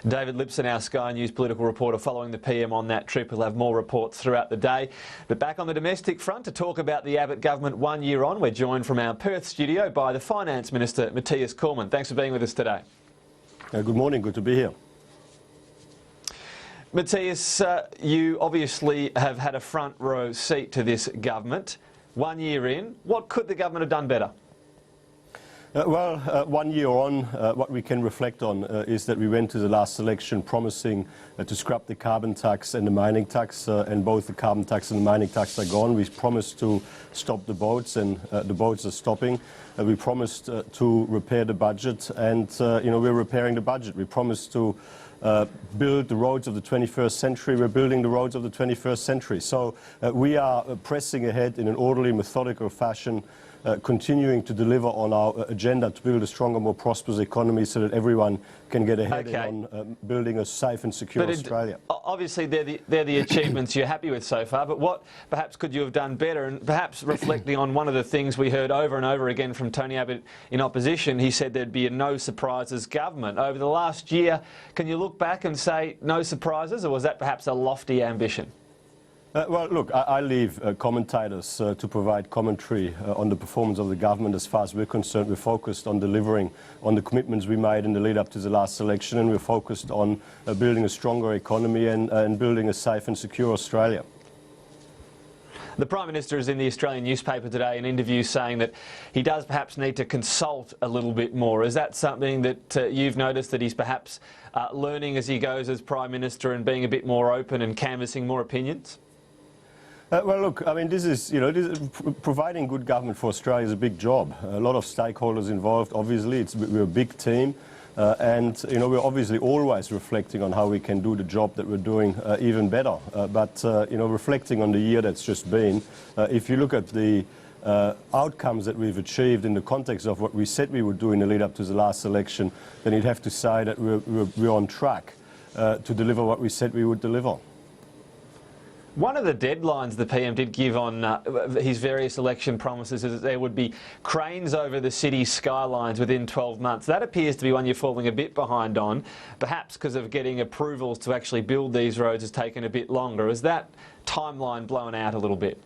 David Lipson, our Sky News political reporter, following the PM on that trip. We'll have more reports throughout the day. But back on the domestic front to talk about the Abbott government 1 year on, we're joined from our Perth studio by the Finance Minister Mathias Cormann. Thanks for being with us today. Good morning, good to be here. Matthias, you obviously have had a front row seat to this government. 1 year in, what could the government have done better? 1 year on, what we can reflect on is that we went to the last election promising to scrap the carbon tax and the mining tax, and both the carbon tax and the mining tax are gone. We promised to stop the boats, and the boats are stopping. We promised to repair the budget, and we're repairing the budget. We promised to build the roads of the 21st century. We're building the roads of the 21st century. So we are pressing ahead in an orderly, methodical fashion, continuing to deliver on our agenda to build a stronger, more prosperous economy so that everyone can get ahead on building a safe and secure Australia. Obviously, they're the achievements you're happy with so far, but what perhaps could you have done better? And perhaps reflecting on one of the things we heard over and over again from Tony Abbott in opposition, he said there'd be a no surprises government. Over the last year, can you look back and say no surprises, or was that perhaps a lofty ambition? Well, look, I leave commentators to provide commentary on the performance of the government. As far as we're concerned, we're focused on delivering on the commitments we made in the lead up to the last election, and we're focused on building a stronger economy and building a safe and secure Australia. The Prime Minister is in the Australian newspaper today, an interview saying that he does perhaps need to consult a little bit more. Is that something that you've noticed, that he's perhaps learning as he goes as Prime Minister and being a bit more open and canvassing more opinions? Well, look, I mean, providing good government for Australia is a big job. A lot of stakeholders involved, obviously. We're a big team. And we're obviously always reflecting on how we can do the job that we're doing even better. But reflecting on the year that's just been, if you look at the outcomes that we've achieved in the context of what we said we would do in the lead up to the last election, then you'd have to say that we're on track to deliver what we said we would deliver. One of the deadlines the PM did give on his various election promises is that there would be cranes over the city's skylines within 12 months. That appears to be one you're falling a bit behind on, perhaps because of getting approvals to actually build these roads has taken a bit longer. Is that timeline blown out a little bit?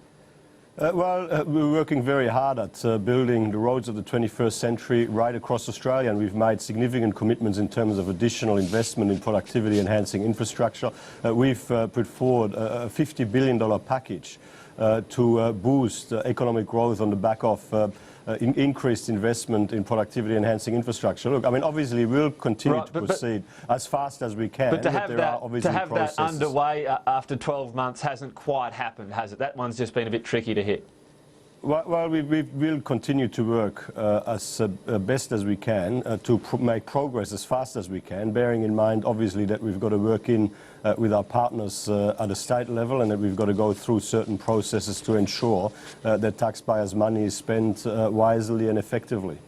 We're working very hard at building the roads of the 21st century right across Australia, and we've made significant commitments in terms of additional investment in productivity-enhancing infrastructure. We've put forward a $50 billion package to boost economic growth on the back of increased investment in productivity-enhancing infrastructure. Look, I mean, obviously we'll continue to proceed as fast as we can. But to have that underway after 12 months hasn't quite happened, has it? That one's just been a bit tricky to hit. Well, we will continue to work as best as we can to make progress as fast as we can, bearing in mind, obviously, that we've got to work with our partners at a state level, and that we've got to go through certain processes to ensure that taxpayers' money is spent wisely and effectively.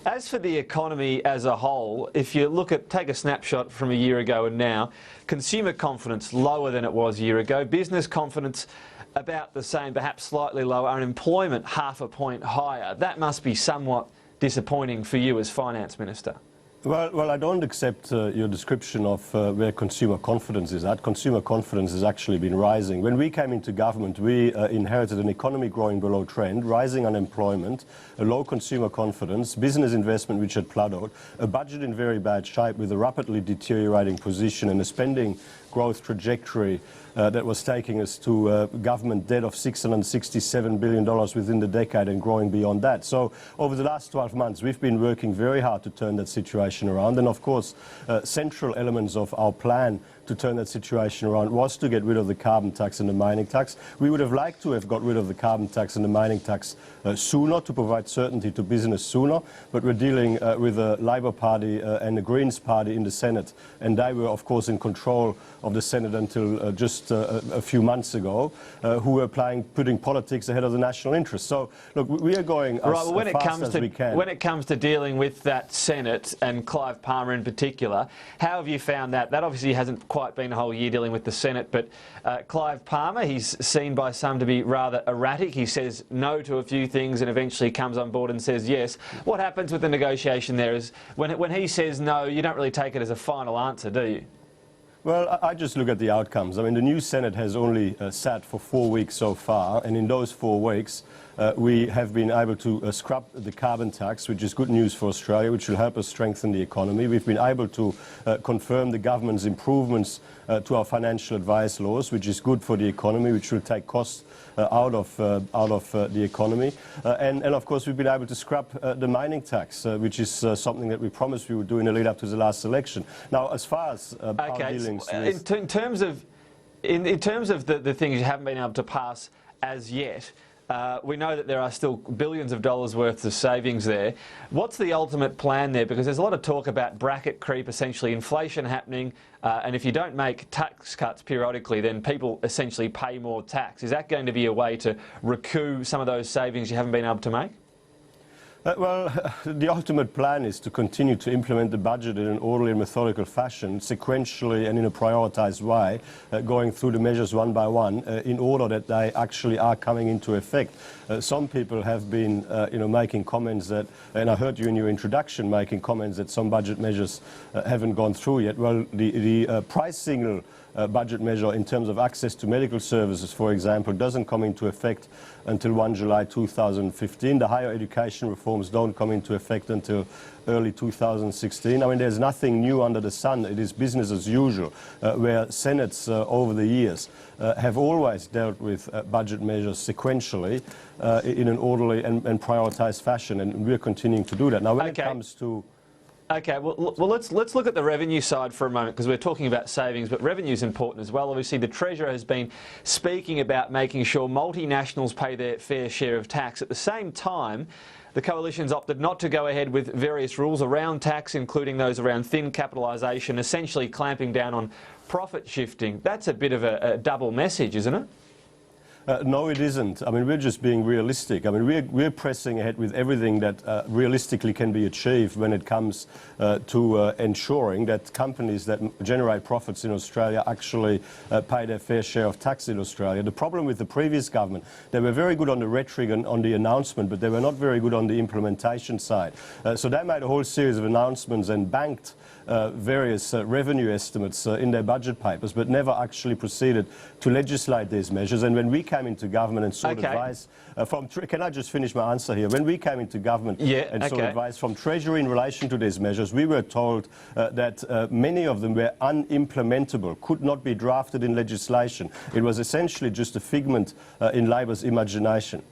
As for the economy as a whole, if you take a snapshot from a year ago and now, consumer confidence lower than it was a year ago, business confidence about the same, perhaps slightly lower, unemployment half a point higher. That must be somewhat disappointing for you as Finance Minister. Well, I don't accept your description of where consumer confidence is at. Consumer confidence has actually been rising. When we came into government, we inherited an economy growing below trend, rising unemployment, a low consumer confidence, business investment which had plateaued, a budget in very bad shape with a rapidly deteriorating position, and a spending growth trajectory that was taking us to government debt of $667 billion within the decade and growing beyond that. So over the last 12 months, we've been working very hard to turn that situation around. And of course, central elements of our plan to turn that situation around was to get rid of the carbon tax and the mining tax. We would have liked to have got rid of the carbon tax and the mining tax sooner, to provide certainty to business sooner, but we're dealing with the Labor Party and the Greens Party in the Senate, and they were of course in control of the Senate until just a few months ago, who were putting politics ahead of the national interest. So, look, we are going as fast as we can. When it comes to dealing with that Senate and Clive Palmer in particular, how have you found that? That obviously hasn't quite been a whole year dealing with the Senate, but Clive Palmer, he's seen by some to be rather erratic. He says no to a few things and eventually comes on board and says yes. What happens with the negotiation there is when he says no, you don't really take it as a final answer, do you? Well, I just look at the outcomes. I mean, the new Senate has only sat for 4 weeks so far, and in those 4 weeks, we have been able to scrap the carbon tax, which is good news for Australia, which will help us strengthen the economy. We've been able to confirm the government's improvements to our financial advice laws, which is good for the economy, which will take costs out of the economy. And of course, we've been able to scrap the mining tax, which is something that we promised we would do in the lead up to the last election. Now, as far as our dealings with... In terms of the things you haven't been able to pass as yet, we know that there are still billions of dollars worth of savings there. What's the ultimate plan there? Because there's a lot of talk about bracket creep, essentially inflation happening, and if you don't make tax cuts periodically, then people essentially pay more tax. Is that going to be a way to recoup some of those savings you haven't been able to make? Well, the ultimate plan is to continue to implement the budget in an orderly and methodical fashion, sequentially and in a prioritised way, going through the measures one by one, in order that they actually are coming into effect. Some people have been, making comments that, and I heard you in your introduction making comments that some budget measures haven't gone through yet. Well, the price signal budget measure in terms of access to medical services, for example, doesn't come into effect until 1 July 2015. The higher education reforms don't come into effect until early 2016. I mean, there's nothing new under the sun. It is business as usual, where Senates over the years have always dealt with budget measures sequentially in an orderly and prioritised fashion, and we're continuing to do that. Now, when it comes to... Okay, well let's look at the revenue side for a moment, because we're talking about savings, but revenue is important as well. Obviously, the Treasurer has been speaking about making sure multinationals pay their fair share of tax. At the same time, the Coalition's opted not to go ahead with various rules around tax, including those around thin capitalisation, essentially clamping down on profit shifting. That's a bit of a double message, isn't it? No, it isn't. I mean, we're just being realistic. I mean, we're pressing ahead with everything that realistically can be achieved when it comes to ensuring that companies that generate profits in Australia actually pay their fair share of tax in Australia. The problem with the previous government, they were very good on the rhetoric and on the announcement, but they were not very good on the implementation side. So they made a whole series of announcements and banked various revenue estimates in their budget papers, but never actually proceeded to legislate these measures. And when we came into government and sought advice from... Can I just finish my answer here? When we came into government and sought advice from Treasury in relation to these measures, we were told that many of them were unimplementable, could not be drafted in legislation. It was essentially just a figment in Labor's imagination.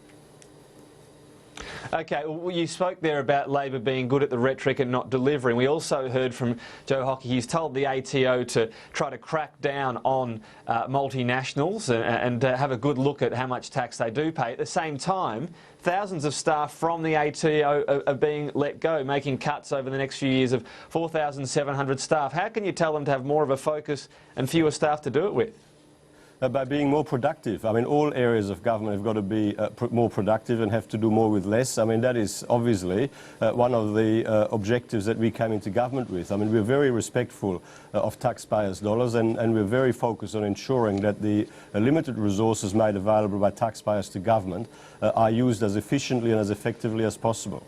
Okay, well, you spoke there about Labor being good at the rhetoric and not delivering. We also heard from Joe Hockey. He's told the ATO to try to crack down on multinationals and have a good look at how much tax they do pay. At the same time, thousands of staff from the ATO are being let go, making cuts over the next few years of 4,700 staff. How can you tell them to have more of a focus and fewer staff to do it with? By being more productive. I mean, all areas of government have got to be more productive and have to do more with less. I mean, that is obviously one of the objectives that we came into government with. I mean, we're very respectful of taxpayers' dollars, and we're very focused on ensuring that the limited resources made available by taxpayers to government are used as efficiently and as effectively as possible.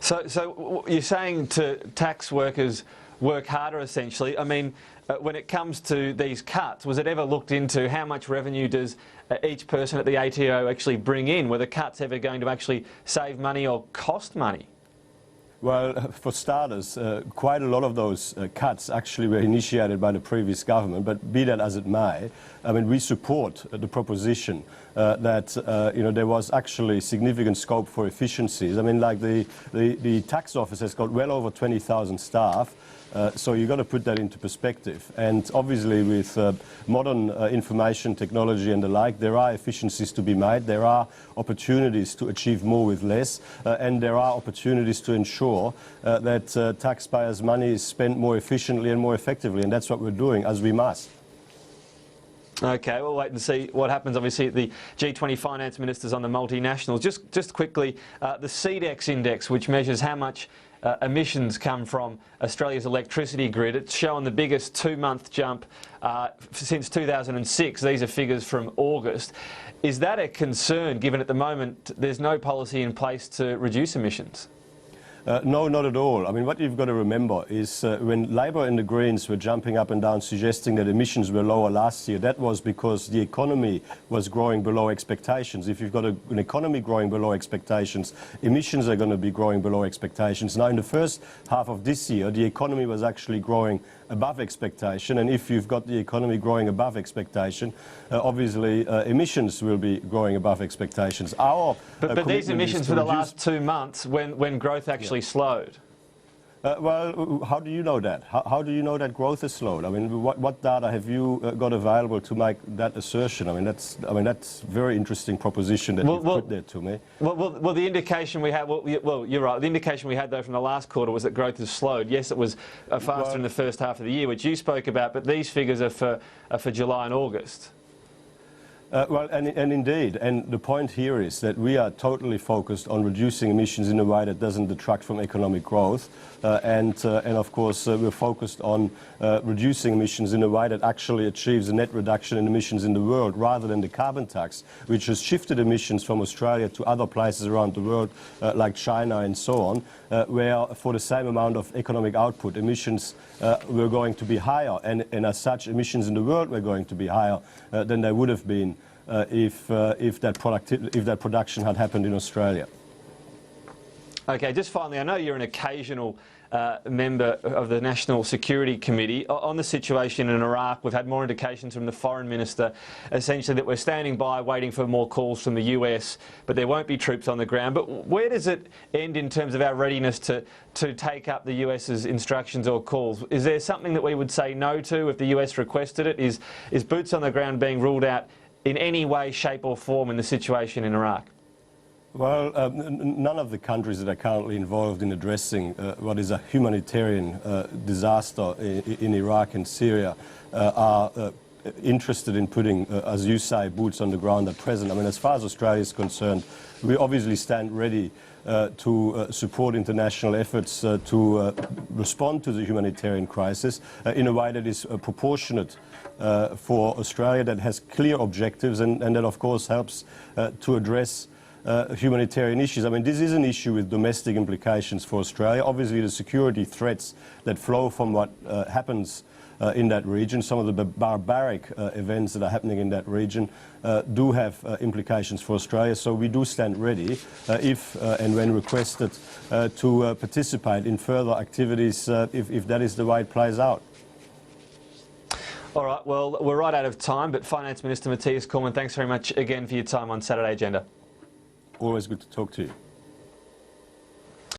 So you're saying to tax workers, work harder, essentially. I mean, when it comes to these cuts, was it ever looked into how much revenue does each person at the ATO actually bring in? Were the cuts ever going to actually save money or cost money? Well, for starters, quite a lot of those cuts actually were initiated by the previous government, but be that as it may, I mean, we support the proposition that there was actually significant scope for efficiencies. I mean, like the tax office has got well over 20,000 staff, so you've got to put that into perspective. And obviously with modern information technology and the like, there are efficiencies to be made, there are opportunities to achieve more with less, and there are opportunities to ensure sure that taxpayers' money is spent more efficiently and more effectively, and that's what we're doing, as we must. Okay, we'll wait and see what happens. Obviously, the G20 finance ministers on the multinationals. Just quickly, the CDEX index, which measures how much emissions come from Australia's electricity grid, it's shown the biggest two-month jump since 2006. These are figures from August. Is that a concern, given at the moment there's no policy in place to reduce emissions? No, not at all. I mean, what you've got to remember is when Labor and the Greens were jumping up and down suggesting that emissions were lower last year, that was because the economy was growing below expectations. If you've got an economy growing below expectations, emissions are going to be growing below expectations. Now, in the first half of this year, the economy was actually growing above expectation, and if you've got the economy growing above expectation, obviously emissions will be growing above expectations. But these emissions for the last 2 months, when growth actually slowed. Well, how do you know that? How do you know that growth is slowed? I mean, what data have you got available to make that assertion? I mean, that's a very interesting proposition that you've put there to me. Well, the indication we had, well, you're right. The indication we had though from the last quarter was that growth has slowed. Yes, it was faster in the first half of the year, which you spoke about, but these figures are for July and August. Well, and indeed, and the point here is that we are totally focused on reducing emissions in a way that doesn't detract from economic growth, and of course we're focused on reducing emissions in a way that actually achieves a net reduction in emissions in the world, rather than the carbon tax, which has shifted emissions from Australia to other places around the world, like China and so on, where for the same amount of economic output, emissions were going to be higher, and as such, emissions in the world were going to be higher than they would have been if that production had happened in Australia. Okay, just finally, I know you're an occasional member of the National Security Committee. On the situation in Iraq, we've had more indications from the Foreign Minister, essentially that we're standing by waiting for more calls from the US, but there won't be troops on the ground. But where does it end in terms of our readiness to take up the US's instructions or calls? Is there something that we would say no to if the US requested it? Is boots on the ground being ruled out in any way, shape or form in the situation in Iraq? Well, none of the countries that are currently involved in addressing what is a humanitarian disaster in Iraq and Syria are interested in putting, as you say, boots on the ground at present. I mean, as far as Australia is concerned, we obviously stand ready to support international efforts to respond to the humanitarian crisis in a way that is proportionate for Australia, that has clear objectives and that, of course, helps to address humanitarian issues. I mean, this is an issue with domestic implications for Australia. Obviously, the security threats that flow from what happens in that region, some of the barbaric events that are happening in that region do have implications for Australia. So we do stand ready, if and when requested, to participate in further activities if that is the way it plays out. All right, well, we're right out of time, but Finance Minister Mathias Cormann, thanks very much again for your time on Saturday Agenda. Always good to talk to you.